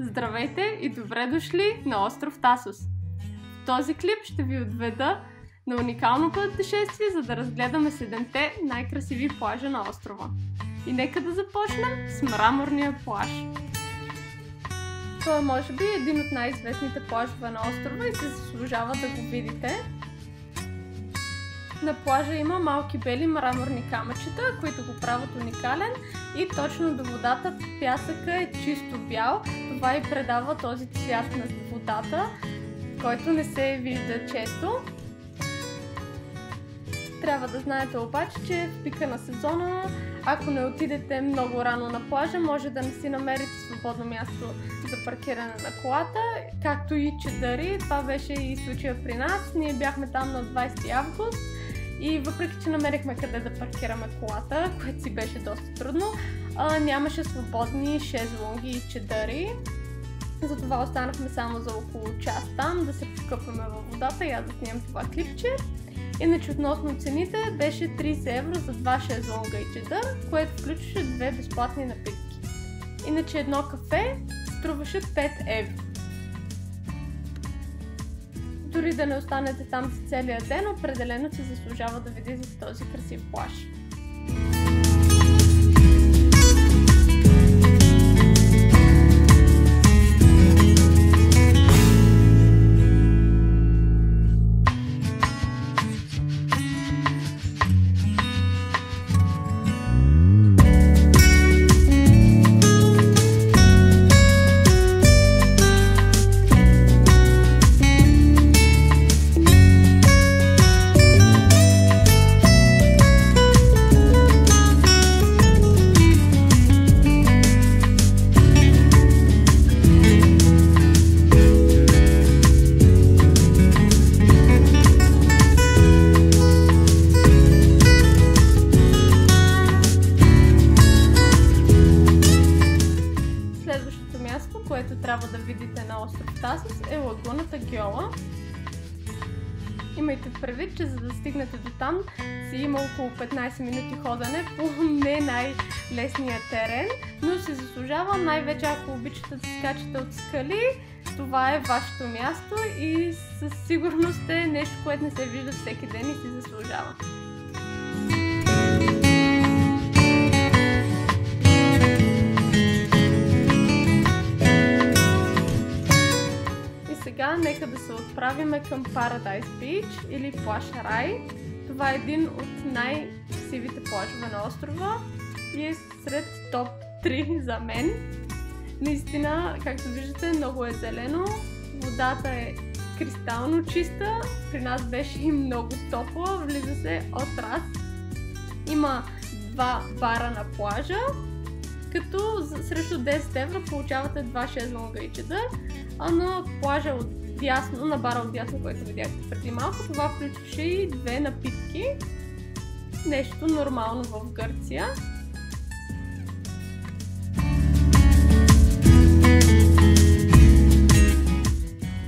Здравейте и добре дошли на остров Тасос! В този клип ще ви отведа на уникално пътешествие, за да разгледаме 7-те най-красиви плажа на острова. И нека да започнем с мраморния плаж. Той е може би един от най-известните плажове на острова и се заслужава да го видите. На плажа има малки бели мраморни камъчета, които го правят уникален, и точно до водата пясъка е чисто бял. Това и предава този цвят на водата, който не се вижда често. Трябва да знаете обаче, че в пика на сезона, ако не отидете много рано на плажа, може да не си намерите свободно място за паркиране на колата, както и чадъри. Това беше и случая при нас. Ние бяхме там на 20 август и въпреки, че намерихме къде да паркираме колата, което си беше доста трудно, нямаше свободни шезлонги и чадъри. Затова останахме само за около час там, да се покъпваме във водата и аз да снимам това клипче. Иначе относно цените, беше 30 евро за 2 шезлонга и чадър, което включваше 2 безплатни напитки. Иначе едно кафе струваше 5 евро. Дори да не останете там за целия ден, определено си заслужава да видите този красив плаж. Което трябва да видите на остров Тасос е лагуната Гьола. Имайте предвид, че за да стигнете до там си има около 15 минути ходене по не най-лесния терен, но се заслужава, най-вече ако обичате да скачате от скали. Това е вашето място и със сигурност е нещо, което не се вижда всеки ден и си заслужава. Сега нека да се отправим към Paradise Beach или плаж Рай. Това е един от най-красивите плажове на острова и е сред топ 3 за мен. Наистина, както виждате, много е зелено, водата е кристално чиста, при нас беше и много топла, влиза се от раз. Има 2 бара на плажа, като срещу 10 евро получавате 2 шезлонга и чадър, а на плажа отдясно, на бара отдясно, който видяхте преди малко, това включваше и 2 напитки. Нещо нормално в Гърция.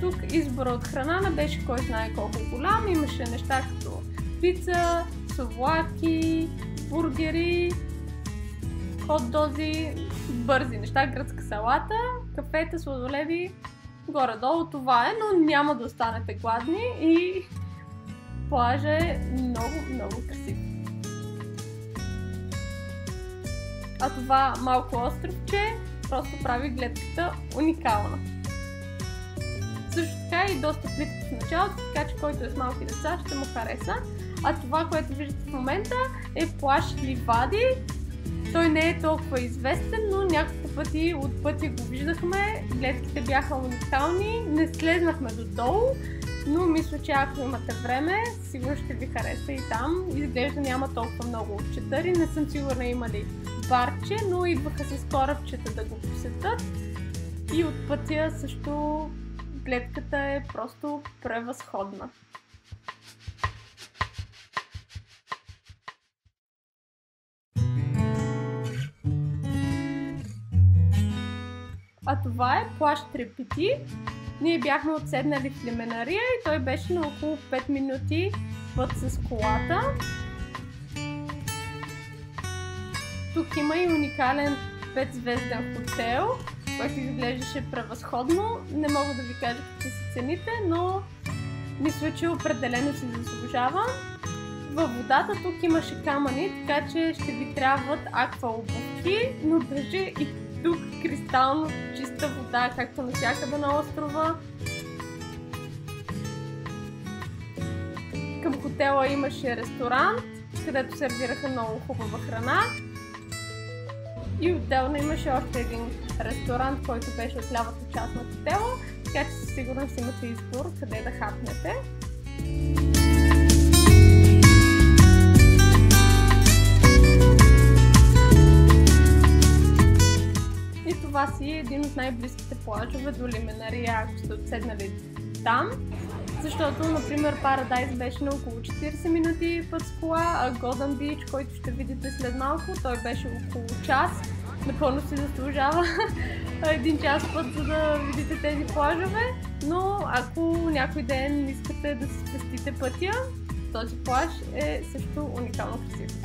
Тук избора от храна не беше кой знае колко голям, имаше неща като пица, совлаки, бургери, хот-дози, бързи неща, гръцка салата, кафета, сладоледи, горе-долу това е, но няма да останете гладни и плажа е много красив. А това малко островче просто прави гледката уникална. Също така и доста плитко в началото, така че който е с малки деца ще му хареса. А това, което виждате в момента, е плаж Ливади. Той не е толкова известен, но няколко пъти от пътя го виждахме. Гледките бяха уникални, не слезнахме додолу, но мисля, че ако имате време, сигурно ще ви хареса и там. Изглежда няма толкова много чадъри, не съм сигурна има ли барче, но идваха с корабчета да го посетят. И от пътя също гледката е просто превъзходна. А това е плаж Трепети. Ние бяхме отседнали в Лименария и той беше на около 5 минути път с колата. Тук има и уникален 5-звезден хотел, което изглеждаше превъзходно. Не мога да ви кажа какви са цените, но мисля, че определено си заслужава. Във водата тук имаше камъни, така че ще ви трябват аква обувки, но даже и тук кристално чиста вода, както навсякъде на острова. Към хотела имаше ресторант, където сервираха много хубава храна. И отделно имаше още един ресторант, който беше от лявата част на хотела, така че със сигурност имате избор къде да хапнете. И това си е един от най-близките плажове до Лиминария, ако сте отседнали там. Защото, например, Paradise беше на около 40 минути път с кола, а Golden Beach, който ще видите след малко, той беше около час. Напълно си заслужава един час път, за да видите тези плажове. Но ако някой ден искате да си спестите пътя, този плаж е също уникално красив.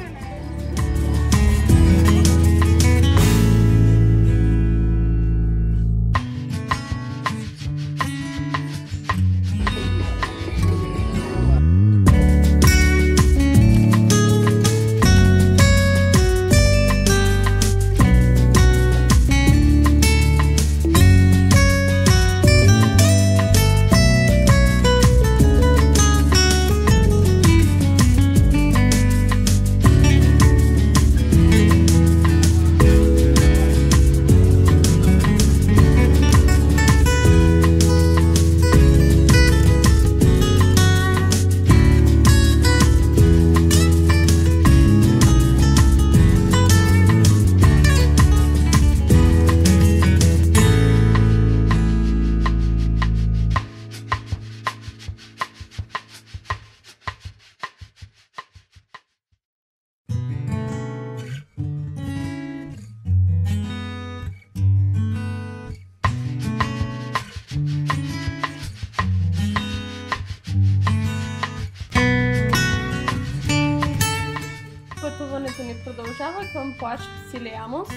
Пътуването ни продължава към плаж Силиамос.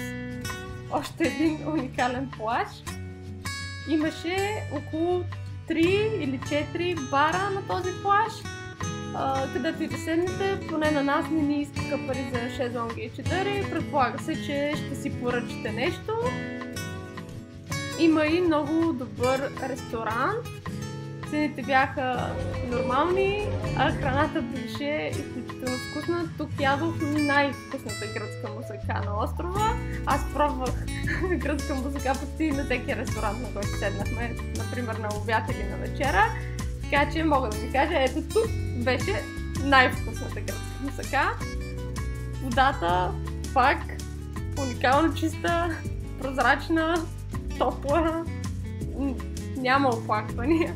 Още един уникален плаж. Имаше около 3 или 4 бара на този плаж, където и да седнете, поне на нас не ни искаха пари за шезлонги и чадъри. Предполага се, че ще си поръчате нещо. Има и много добър ресторант. Цените бяха нормални, а храната беше изключително вкусна. Тук ядох най-вкусната гръцка мусака на острова. Аз пробвах гръцка мусака почти на всеки ресторант, на който седнахме, например на обяд или на вечера. Така че мога да ви кажа, ето тук беше най-вкусната гръцка мусака. Водата пак уникално чиста, прозрачна, топла, няма оплаквания.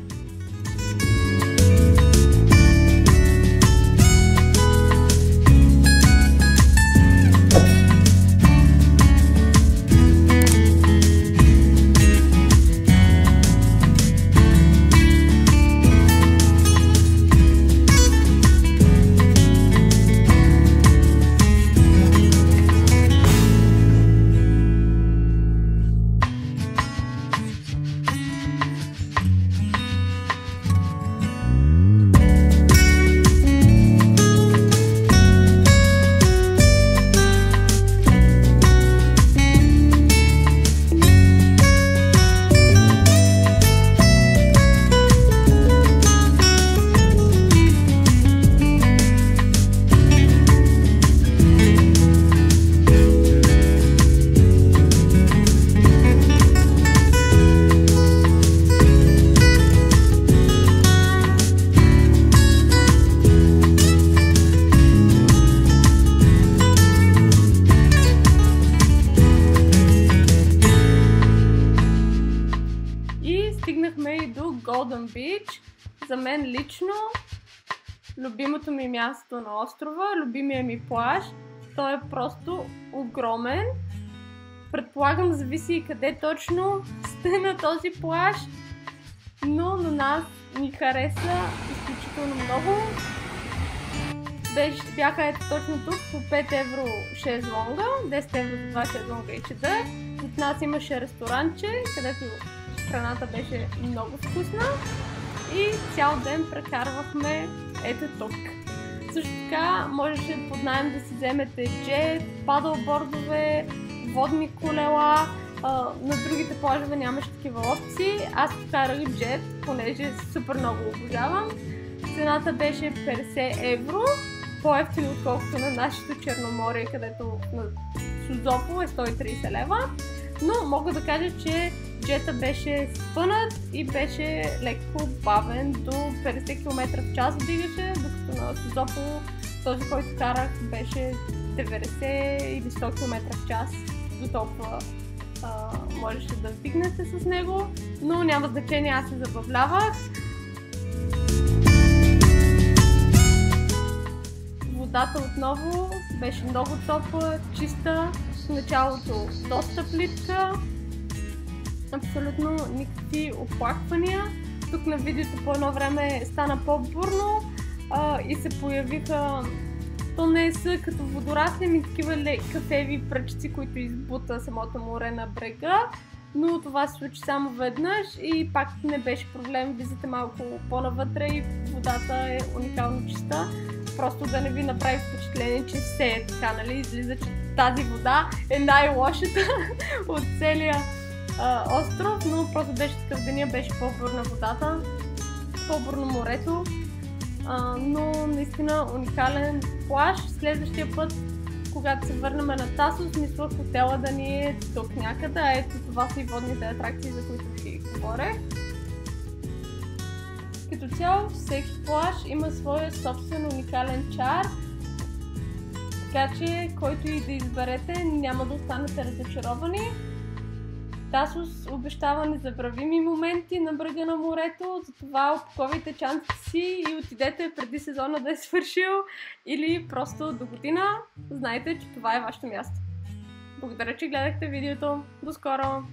Стигнахме и до Golden Beach. За мен лично любимото ми място на острова, любимия ми плаж. Той е просто огромен. Предполагам, зависи и къде точно сте на този плаж, но на нас ни хареса изключително много. Бяха ето точно тук по 5 евро шезлонга, 10 евро за 2 шезлонга и чадър. За нас имаше ресторанче, където храната беше много вкусна и цял ден прекарвахме ето тук. Също така можеше под наем да си вземете джет, падълбордове, водни колела. На другите плажове нямаше такива опции. Аз покарах джет, понеже супер много обожавам. Цената беше 50 евро, по-евтино отколкото на нашето Черноморие, където на Созопол е 130 лева. Но мога да кажа, че джета беше спънат и беше леко бавен, до 50 км в час дигаше, докато на Созопол този, който карах, беше 90 или 100 км в час. До толкова можеше да вдигнете с него, но няма значение, аз се забавлявах. Водата отново беше много топла, чиста, в началото доста плитка, абсолютно никакви оплаквания. Тук на видеото по едно време стана по-бурно и се появиха, то не са като водорасли, ми такива кафеви пръчици, които избута самото море на брега, но това се случи само веднъж и пак не беше проблем, влизате малко по-навътре и водата е уникално чиста. Просто да не ви направи впечатление, че все е така, нали, излиза, че тази вода е най-лошата от целия остров, но просто беше такъв деня, беше по-бурна водата, по-бурно морето, но наистина уникален плаж. Следващия път, когато се върнем на Тасос, мисля хотела да ни е тук някъде, ето това са и водните атракции, за които ви говоря. Като цяло, всеки плаж има своя собствен уникален чар, така че който и да изберете, няма да останете разочаровани. Тасос обещава незабравими моменти на брега на морето, затова опаковайте чантите си и отидете преди сезона да е свършил или просто до година. Знайте, че това е вашето място. Благодаря, че гледахте видеото. До скоро!